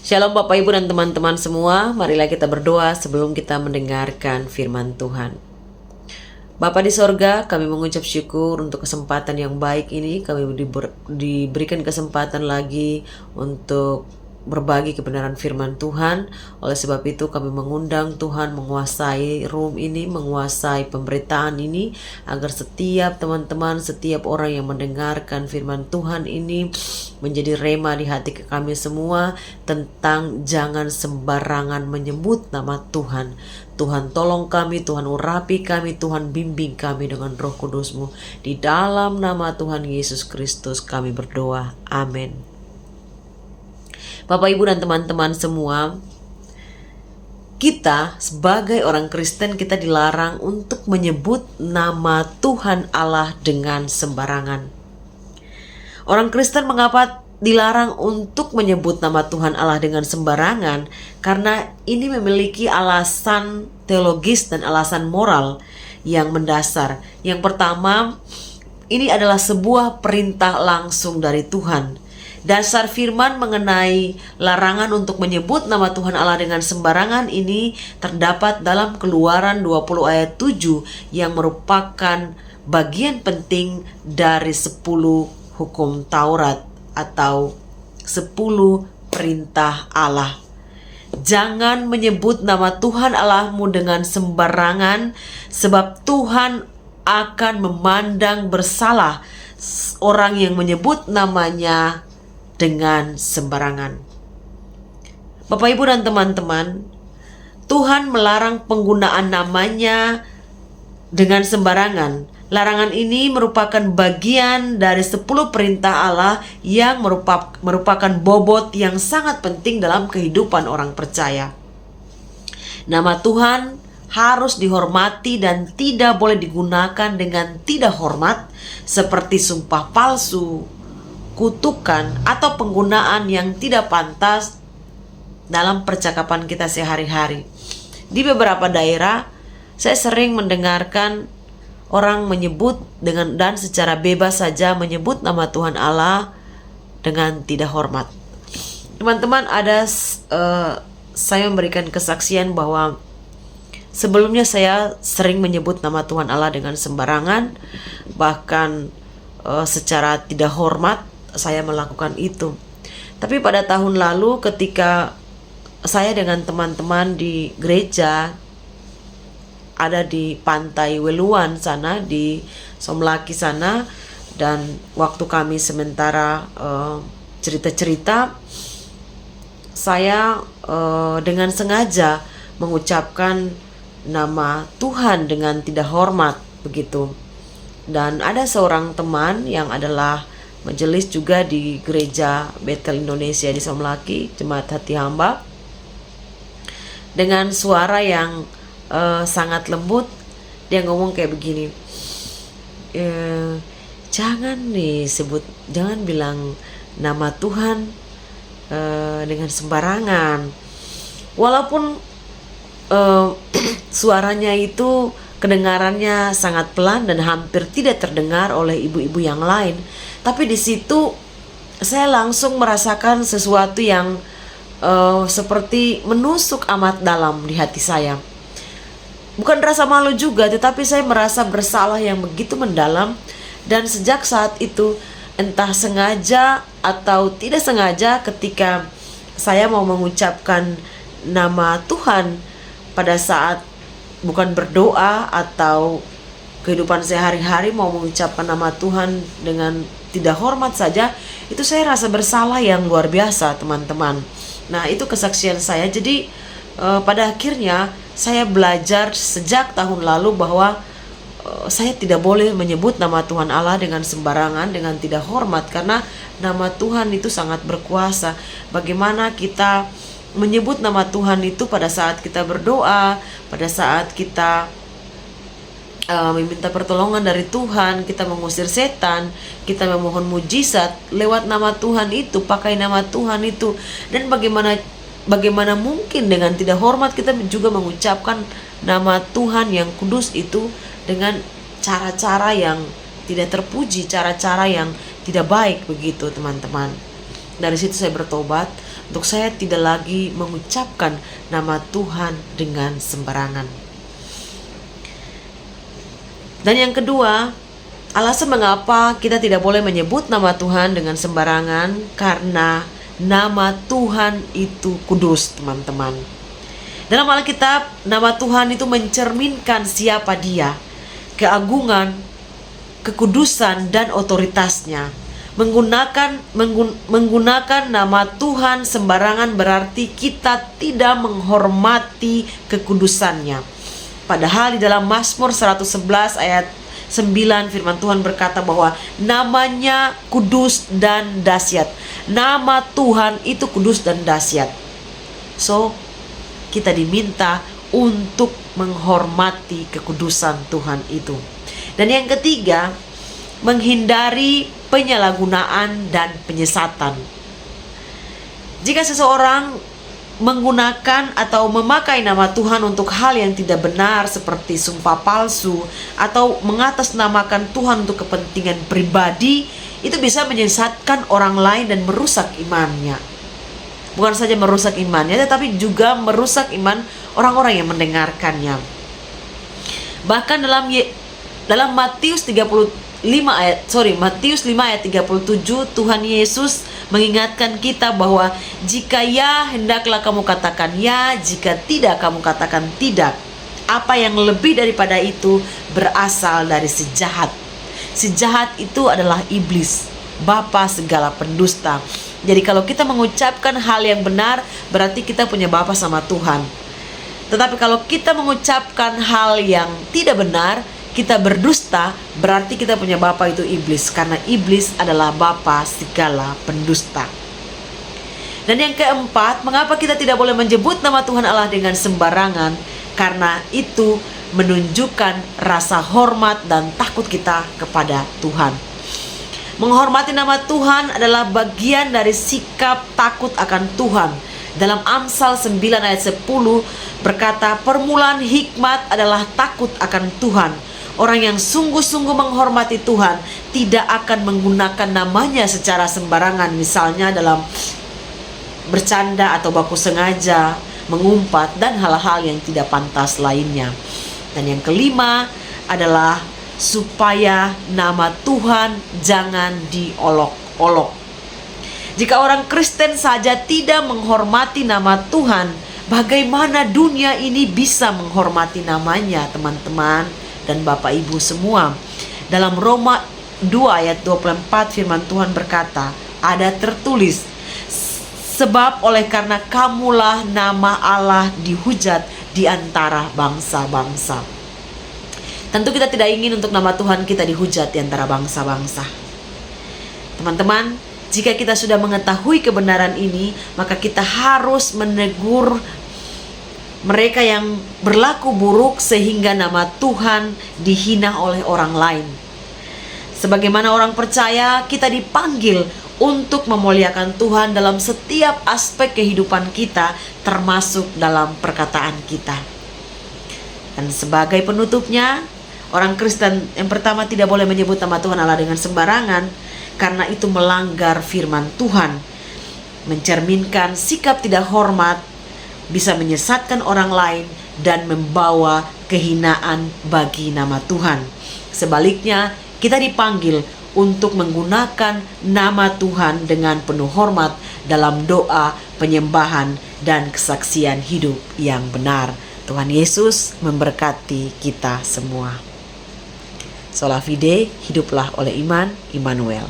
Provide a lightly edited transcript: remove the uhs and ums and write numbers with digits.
Shalom Bapak Ibu dan teman-teman semua. Marilah kita berdoa sebelum kita mendengarkan firman Tuhan. Bapa di sorga, kami mengucap syukur untuk kesempatan yang baik ini. Kami diberikan kesempatan lagi untuk berbagi kebenaran firman Tuhan. Oleh sebab itu kami mengundang Tuhan menguasai room ini, menguasai pemberitaan ini, agar setiap teman-teman, setiap orang yang mendengarkan firman Tuhan ini menjadi rema di hati kami semua tentang jangan sembarangan menyebut nama Tuhan. Tuhan tolong kami, Tuhan urapi kami, Tuhan bimbing kami dengan Roh Kudus-Mu. Di dalam nama Tuhan Yesus Kristus kami berdoa. Amin. Bapak Ibu dan teman-teman semua, kita sebagai orang Kristen kita dilarang untuk menyebut nama Tuhan Allah dengan sembarangan. Orang Kristen mengapa dilarang untuk menyebut nama Tuhan Allah dengan sembarangan? Karena ini memiliki alasan teologis dan alasan moral yang mendasar. Yang pertama, ini adalah sebuah perintah langsung dari Tuhan. Dasar firman mengenai larangan untuk menyebut nama Tuhan Allah dengan sembarangan ini terdapat dalam Keluaran 20 ayat 7 yang merupakan bagian penting dari 10 hukum Taurat atau 10 perintah Allah. Jangan menyebut nama Tuhan Allahmu dengan sembarangan, sebab Tuhan akan memandang bersalah orang yang menyebut namanya dengan sembarangan. Bapak Ibu dan teman-teman, Tuhan melarang penggunaan namanya dengan sembarangan. Larangan ini merupakan bagian dari 10 perintah Allah yang merupakan bobot yang sangat penting dalam kehidupan orang percaya. Nama Tuhan harus dihormati dan tidak boleh digunakan dengan tidak hormat seperti sumpah palsu, kutukan, atau penggunaan yang tidak pantas dalam percakapan kita sehari-hari. Di beberapa daerah, saya sering mendengarkan orang menyebut dan secara bebas saja menyebut nama Tuhan Allah dengan tidak hormat. Teman-teman, saya memberikan kesaksian bahwa sebelumnya saya sering menyebut nama Tuhan Allah dengan sembarangan, bahkan secara tidak hormat saya melakukan itu. Tapi pada tahun lalu ketika saya dengan teman-teman di gereja ada di pantai Weluan sana, di Somlaki sana, dan waktu kami sementara cerita-cerita, saya dengan sengaja mengucapkan nama Tuhan dengan tidak hormat begitu. Dan ada seorang teman yang adalah majelis juga di gereja Bethel Indonesia di Somlaki, Jemaat Hati Hamba, dengan suara yang sangat lembut, dia ngomong kayak begini, jangan bilang nama Tuhan dengan sembarangan. Walaupun suaranya itu kedengarannya sangat pelan dan hampir tidak terdengar oleh ibu-ibu yang lain, tapi di situ saya langsung merasakan sesuatu yang seperti menusuk amat dalam di hati saya. Bukan rasa malu juga, tetapi saya merasa bersalah yang begitu mendalam. Dan sejak saat itu, entah sengaja atau tidak sengaja, ketika saya mau mengucapkan nama Tuhan pada saat bukan berdoa atau kehidupan sehari-hari, mau mengucapkan nama Tuhan dengan tidak hormat saja, itu saya rasa bersalah yang luar biasa, teman-teman. Nah, itu kesaksian saya. Jadi pada akhirnya saya belajar sejak tahun lalu bahwa saya tidak boleh menyebut nama Tuhan Allah dengan sembarangan, dengan tidak hormat, karena nama Tuhan itu sangat berkuasa. Bagaimana kita menyebut nama Tuhan itu pada saat kita berdoa, pada saat kita meminta pertolongan dari Tuhan, kita mengusir setan, kita memohon mujizat lewat nama Tuhan itu, pakai nama Tuhan itu. Dan bagaimana mungkin dengan tidak hormat kita juga mengucapkan nama Tuhan yang kudus itu dengan cara-cara yang tidak terpuji, cara-cara yang tidak baik begitu, teman-teman. Dari situ saya bertobat untuk saya tidak lagi mengucapkan nama Tuhan dengan sembarangan. Dan yang kedua, alasan mengapa kita tidak boleh menyebut nama Tuhan dengan sembarangan, karena nama Tuhan itu kudus, teman-teman. Dalam Alkitab, nama Tuhan itu mencerminkan siapa Dia, keagungan, kekudusan, dan otoritasnya. Menggunakan nama Tuhan sembarangan berarti kita tidak menghormati kekudusannya. Padahal di dalam Mazmur 111 ayat 9 firman Tuhan berkata bahwa namanya kudus dan dahsyat. Nama Tuhan itu kudus dan dahsyat. So, kita diminta untuk menghormati kekudusan Tuhan itu. Dan yang ketiga, menghindari penyalahgunaan dan penyesatan. Jika seseorang menggunakan atau memakai nama Tuhan untuk hal yang tidak benar seperti sumpah palsu atau mengatasnamakan Tuhan untuk kepentingan pribadi, itu bisa menyesatkan orang lain dan merusak imannya. Bukan saja merusak imannya, tetapi juga merusak iman orang-orang yang mendengarkannya. Bahkan dalam Matius 5 ayat 37 Tuhan Yesus mengingatkan kita bahwa jika ya, hendaklah kamu katakan ya, jika tidak, kamu katakan tidak. Apa yang lebih daripada itu berasal dari si jahat. Si jahat itu adalah iblis, bapa segala pendusta. Jadi kalau kita mengucapkan hal yang benar, berarti kita punya bapa sama Tuhan. Tetapi kalau kita mengucapkan hal yang tidak benar, kita berdusta, berarti kita punya bapa itu iblis, karena iblis adalah bapa segala pendusta. Dan yang keempat, mengapa kita tidak boleh menyebut nama Tuhan Allah dengan sembarangan? Karena itu menunjukkan rasa hormat dan takut kita kepada Tuhan. Menghormati nama Tuhan adalah bagian dari sikap takut akan Tuhan. Dalam Amsal 9 ayat 10 berkata, permulaan hikmat adalah takut akan Tuhan. Orang yang sungguh-sungguh menghormati Tuhan tidak akan menggunakan namanya secara sembarangan, misalnya dalam bercanda atau baku sengaja, mengumpat, dan hal-hal yang tidak pantas lainnya. Dan yang kelima adalah supaya nama Tuhan jangan diolok-olok. Jika orang Kristen saja tidak menghormati nama Tuhan, bagaimana dunia ini bisa menghormati namanya, teman-teman dan Bapak Ibu semua? Dalam Roma 2 ayat 24 firman Tuhan berkata, ada tertulis, sebab oleh karena kamulah nama Allah dihujat di antara bangsa-bangsa. Tentu kita tidak ingin untuk nama Tuhan kita dihujat di antara bangsa-bangsa. Teman-teman, jika kita sudah mengetahui kebenaran ini, maka kita harus menegur mereka yang berlaku buruk sehingga nama Tuhan dihina oleh orang lain. Sebagaimana orang percaya, kita dipanggil untuk memuliakan Tuhan dalam setiap aspek kehidupan kita, termasuk dalam perkataan kita. Dan sebagai penutupnya, orang Kristen yang pertama tidak boleh menyebut nama Tuhan Allah dengan sembarangan, karena itu melanggar firman Tuhan, mencerminkan sikap tidak hormat, bisa menyesatkan orang lain, dan membawa kehinaan bagi nama Tuhan. Sebaliknya, kita dipanggil untuk menggunakan nama Tuhan dengan penuh hormat dalam doa, penyembahan, dan kesaksian hidup yang benar. Tuhan Yesus memberkati kita semua. Sola Fide, hiduplah oleh iman, Immanuel.